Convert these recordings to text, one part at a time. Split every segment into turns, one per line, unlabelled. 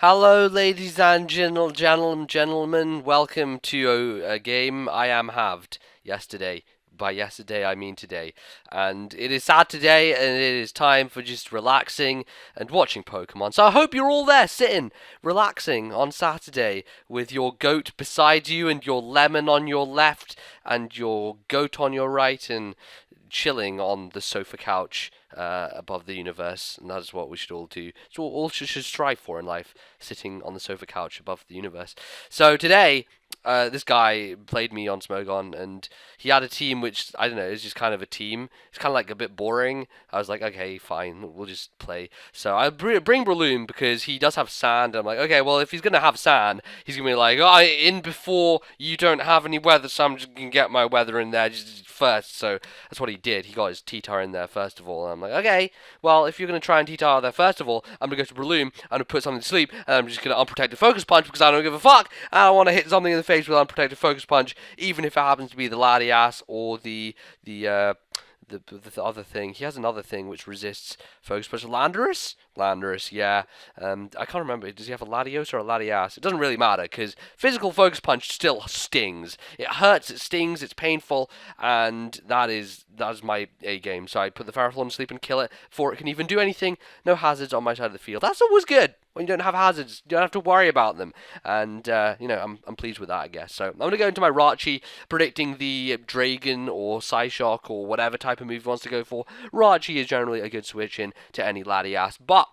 Hello, ladies and gentlemen. Welcome to a game I am halved yesterday. By yesterday, I mean today. And it is Saturday, and it is time for just relaxing and watching Pokemon. So I hope you're all there, sitting, relaxing on Saturday with your goat beside you, and your lemon on your left, and your goat on your right, and chilling on the sofa couch above the universe, and that is what we should all do. It's all should strive for in life, sitting on the sofa couch above the universe. So today, this guy played me on Smogon, and he had a team which, I don't know, is just kind of a team. It's kind of like a bit boring. I was like, okay, fine, we'll just play. So I bring Breloom because he does have sand. I'm like, okay, well, if he's going to have sand, he's going to be like, oh, in before you don't have any weather, so I'm just going to get my weather in there just first. So that's what he did. He got his T-Tar in there first of all. And I'm like, okay, well, if you're going to try and T-Tar there first of all, I'm going to go to Breloom, I'm going to put something to sleep, and I'm just going to unprotected focus punch because I don't give a fuck. And I want to hit something in the face with unprotected focus punch, even if it happens to be the Latias or the other thing. He has another thing which resists focus punch. Landorus? Landorus, yeah. I can't remember. Does he have a Latios or a Latias? It doesn't really matter because physical focus punch still stings. It hurts, it stings, it's painful, and that is my A game. So I put the Ferrothorn to sleep and kill it before it can even do anything. No hazards on my side of the field. That's always good. When you don't have hazards, you don't have to worry about them, and I'm pleased with that, I guess. So I'm gonna go into my Rachi, predicting the Dragon or Psyshock or whatever type of move he wants to go for. Rachi is generally a good switch in to any Latias, but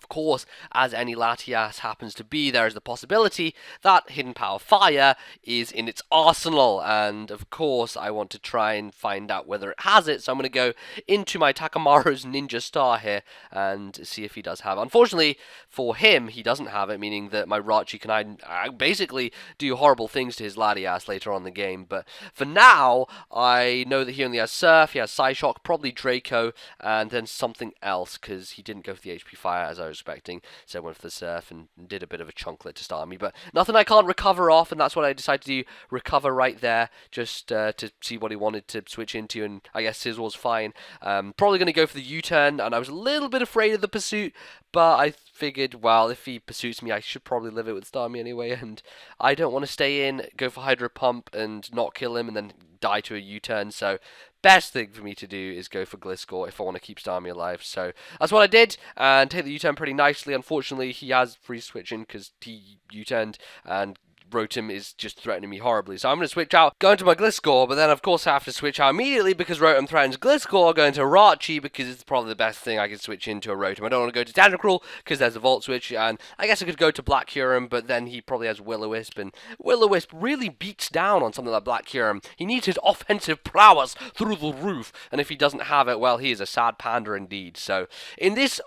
of course, as any Latias happens to be, there is the possibility that Hidden Power Fire is in its arsenal, and of course, I want to try and find out whether it has it, so I'm going to go into my Takamaro's Ninja Star here and see if he does have it. Unfortunately, for him, he doesn't have it, meaning that my Rachi can basically do horrible things to his Latias later on in the game, but for now, I know that he only has Surf, he has Psyshock, probably Draco, and then something else, because he didn't go for the HP Fire as I was expecting, so I went for the Surf and did a bit of a chunklet to start me, but nothing I can't recover off, and that's what I decided to do, recover right there, just to see what he wanted to switch into, and I guess Sizzle's fine. Probably going to go for the U-turn, and I was a little bit afraid of the pursuit, but I figured, well, if he pursues me, I should probably live it with Starmie anyway, and I don't want to stay in, go for Hydro Pump, and not kill him, and then die to a U-turn, so best thing for me to do is go for Gliscor if I want to keep Starmie alive. So that's what I did, and take the U-turn pretty nicely. Unfortunately, he has free switching because he U-turned, and Rotom is just threatening me horribly. So I'm going to switch out, go into my Gliscor, but then of course I have to switch out immediately because Rotom threatens Gliscor, go into Rachi because it's probably the best thing I can switch into a Rotom. I don't want to go to Tentacruel because there's a Volt Switch, and I guess I could go to Black Kyurem, but then he probably has Will-O-Wisp, and Will-O-Wisp really beats down on something like Black Kyurem. He needs his offensive prowess through the roof, and if he doesn't have it, well, he is a sad panda indeed. So in this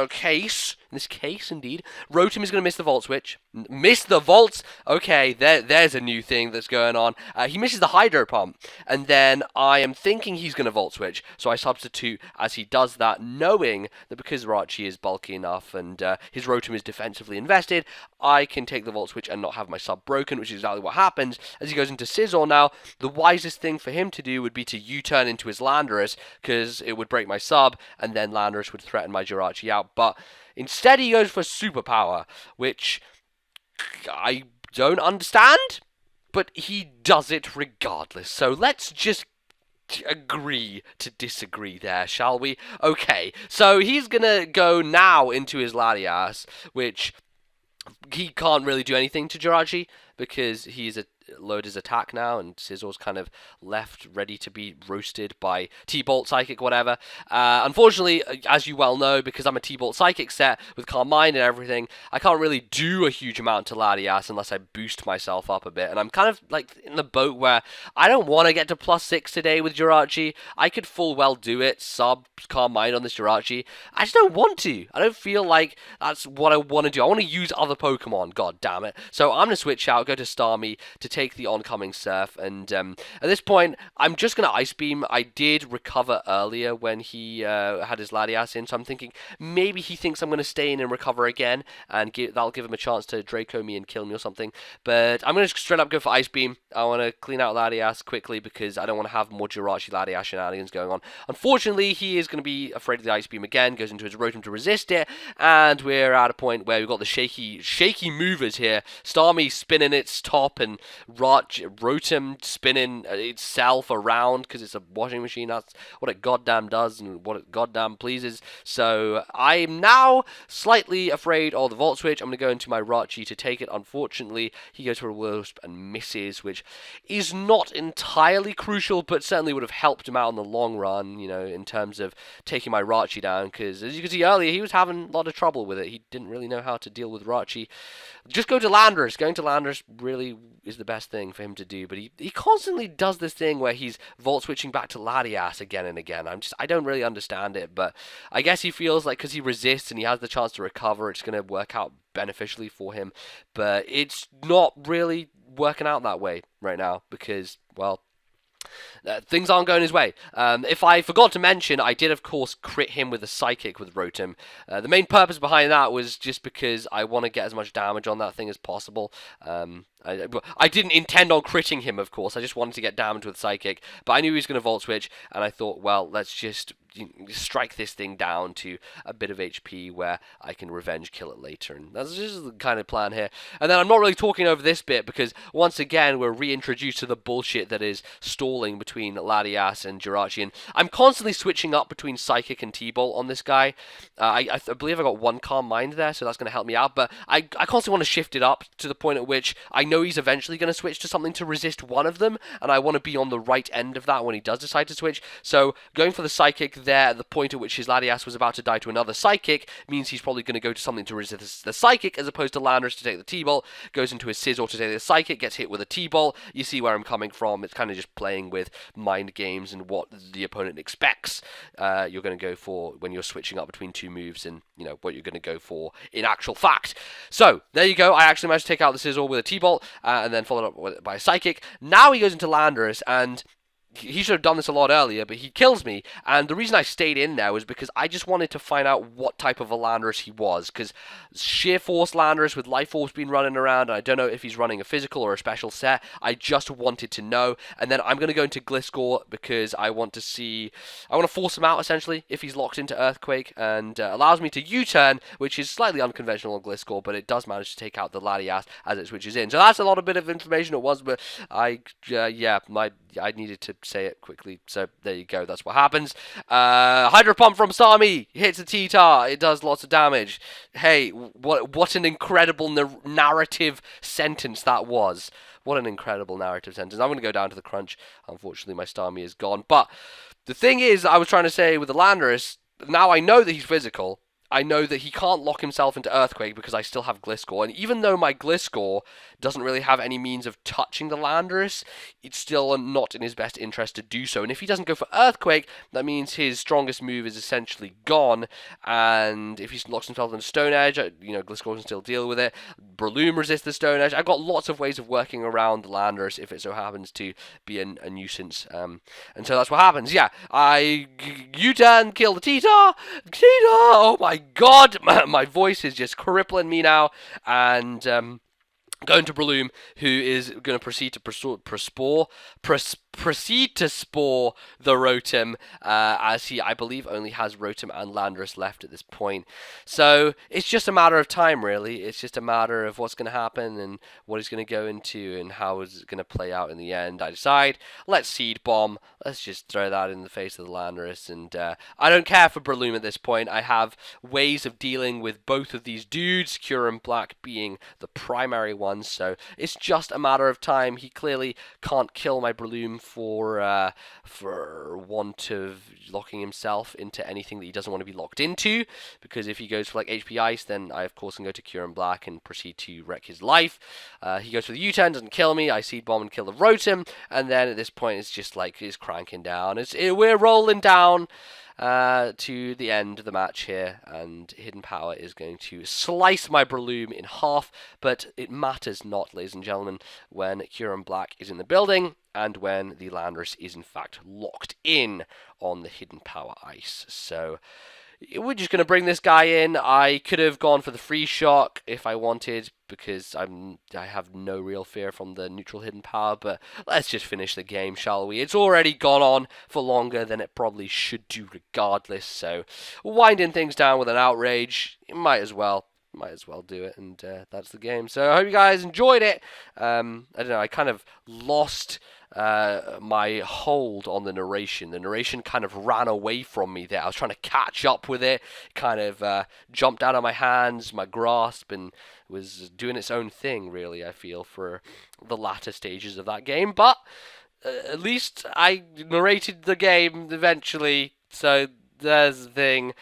case, indeed, Rotom is going to miss the Volt Switch. Miss the Volts? Okay, there's a new thing that's going on. He misses the Hydro Pump, and then I am thinking he's going to Volt Switch, so I substitute as he does that, knowing that because Rachi is bulky enough and his Rotom is defensively invested, I can take the Volt Switch and not have my sub broken, which is exactly what happens. As he goes into Scizor now, the wisest thing for him to do would be to U-turn into his Landorus, because it would break my sub, and then Landorus would threaten my Jirachi out, but instead he goes for Superpower, which I don't understand, but he does it regardless. So let's just agree to disagree there, shall we? Okay, so he's gonna go now into his Latias, which he can't really do anything to Jirachi because he's load his attack now, and Scissor's kind of left ready to be roasted by T-Bolt Psychic, whatever. Unfortunately, as you well know, because I'm a T-Bolt Psychic set with Calm Mind and everything, I can't really do a huge amount to Latias unless I boost myself up a bit, and I'm kind of like in the boat where I don't want to get to +6 today with Jirachi. I could full well do it, sub Calm Mind on this Jirachi. I just don't want to. I don't feel like that's what I want to do. I want to use other Pokemon, god damn it. So I'm going to switch out, go to Starmie to take the oncoming Surf, and at this point, I'm just going to Ice Beam. I did recover earlier when he had his Latias in, so I'm thinking maybe he thinks I'm going to stay in and recover again, and that'll give him a chance to Draco me and kill me or something. But I'm going to straight up go for Ice Beam. I want to clean out Latias quickly because I don't want to have more Jirachi Latias shenanigans going on. Unfortunately, he is going to be afraid of the Ice Beam again, goes into his Rotom to resist it, and we're at a point where we've got the shaky movers here. Starmie spinning its top and Rotom spinning itself around because it's a washing machine. That's what it goddamn does and what it goddamn pleases. So I'm now slightly afraid of the Volt Switch. I'm going to go into my Rachi to take it. Unfortunately, he goes for a Wisp and misses, which is not entirely crucial, but certainly would have helped him out in the long run, you know, in terms of taking my Rachi down, because as you can see earlier, he was having a lot of trouble with it. He didn't really know how to deal with Rachi. Just go to Landorus. Going to Landorus really is the best thing for him to do, but he constantly does this thing where he's Volt Switching back to Latias again and again. I don't really understand it, but I guess he feels like because he resists and he has the chance to recover, it's going to work out beneficially for him, but it's not really working out that way right now because, well, things aren't going his way. If I forgot to mention, I did, of course, crit him with a Psychic with Rotom. The main purpose behind that was just because I want to get as much damage on that thing as possible. I didn't intend on critting him, of course. I just wanted to get damage with Psychic. But I knew he was going to Volt Switch, and I thought, well, let's just strike this thing down to a bit of HP where I can revenge kill it later. And that's just the kind of plan here. And then I'm not really talking over this bit because, once again, we're reintroduced to the bullshit that is stalling between Latias and Jirachi. And I'm constantly switching up between Psychic and T-Bolt on this guy. I believe I got one Calm Mind there, so that's going to help me out. But I constantly want to shift it up to the point at which I know he's eventually going to switch to something to resist one of them, and I want to be on the right end of that when he does decide to switch. So going for the Psychic there at the point at which his Latias was about to die to another Psychic means he's probably going to go to something to resist the Psychic as opposed to Landorus to take the T-Bolt. Goes into his Scizor to take the Psychic, gets hit with a T-Bolt. You see where I'm coming from. It's kind of just playing with mind games and what the opponent expects you're going to go for when you're switching up between two moves, and you know what you're going to go for in actual fact. So there you go. I actually managed to take out the Scizor with a T-Bolt and then followed up with it by a Psychic. Now he goes into Landorus, and he should have done this a lot earlier, but he kills me, and the reason I stayed in there was because I just wanted to find out what type of a Landorus he was, because Sheer Force Landorus with Life Orb's been running around, and I don't know if he's running a physical or a special set. I just wanted to know, and then I'm going to go into Gliscor because I want to force him out, essentially, if he's locked into Earthquake, and allows me to U-turn, which is slightly unconventional on Gliscor, but it does manage to take out the Latias as it switches in. So that's a lot of bit of information it was, but I needed to say it quickly, so there you go, that's what happens. Hydro Pump from Starmie hits the T-Tar, it does lots of damage. Hey, what an incredible narrative sentence that was. What an incredible narrative sentence. I'm going to go down to the crunch. Unfortunately, my Starmie is gone, but the thing is, I was trying to say with the Landorus, now I know that he's physical. I know that he can't lock himself into Earthquake because I still have Gliscor, and even though my Gliscor doesn't really have any means of touching the Landorus, it's still not in his best interest to do so. And if he doesn't go for Earthquake, that means his strongest move is essentially gone, and if he locks himself into Stone Edge, Gliscor can still deal with it. Breloom resists the Stone Edge. I've got lots of ways of working around the Landorus if it so happens to be a nuisance, and so that's what happens. Yeah, I U-turn, kill the T-Tar, oh my god, my voice is just crippling me now, and going to Breloom, who is going to proceed to spore the Rotom, as he, I believe, only has Rotom and Landorus left at this point. So it's just a matter of time, really. It's just a matter of what's going to happen and what he's going to go into and how it's going to play out in the end. I decide, let's Seed Bomb. Let's just throw that in the face of the Landorus, and I don't care for Breloom at this point. I have ways of dealing with both of these dudes, Kyurem Black being the primary one. So it's just a matter of time. He clearly can't kill my Breloom for want of locking himself into anything that he doesn't want to be locked into, because if he goes for like HP Ice, then I of course can go to Kyurem Black and proceed to wreck his life. He goes for the U-turn, doesn't kill me, I Seed Bomb and kill the Rotom, and then at this point it's just like it's cranking down. We're rolling down. to the end of the match here, and Hidden Power is going to slice my Breloom in half, but it matters not, ladies and gentlemen, when Kieran Black is in the building, and when the Landorus is in fact locked in on the Hidden Power ice. So we're just going to bring this guy in. I could have gone for the free shock if I wanted, because I have no real fear from the neutral Hidden Power, but let's just finish the game, shall we? It's already gone on for longer than it probably should do regardless, so winding things down with an Outrage, you might as well do it, and that's the game. So I hope you guys enjoyed it. I don't know, I kind of lost my hold on the narration. The narration kind of ran away from me there. I was trying to catch up with it, kind of jumped out of my hands, my grasp, and was doing its own thing, really, I feel, for the latter stages of that game. But at least I narrated the game eventually, so there's the thing.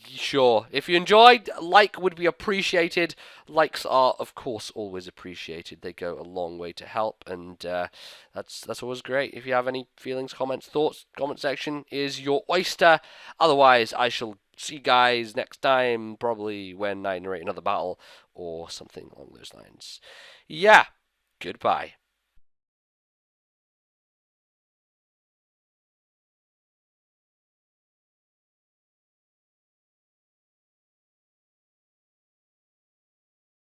Sure. If you enjoyed, like would be appreciated. Likes are, of course, always appreciated. They go a long way to help, and that's always great. If you have any feelings, comments, thoughts, comment section is your oyster. Otherwise, I shall see you guys next time, probably when I narrate another battle or something along those lines. Yeah. Goodbye.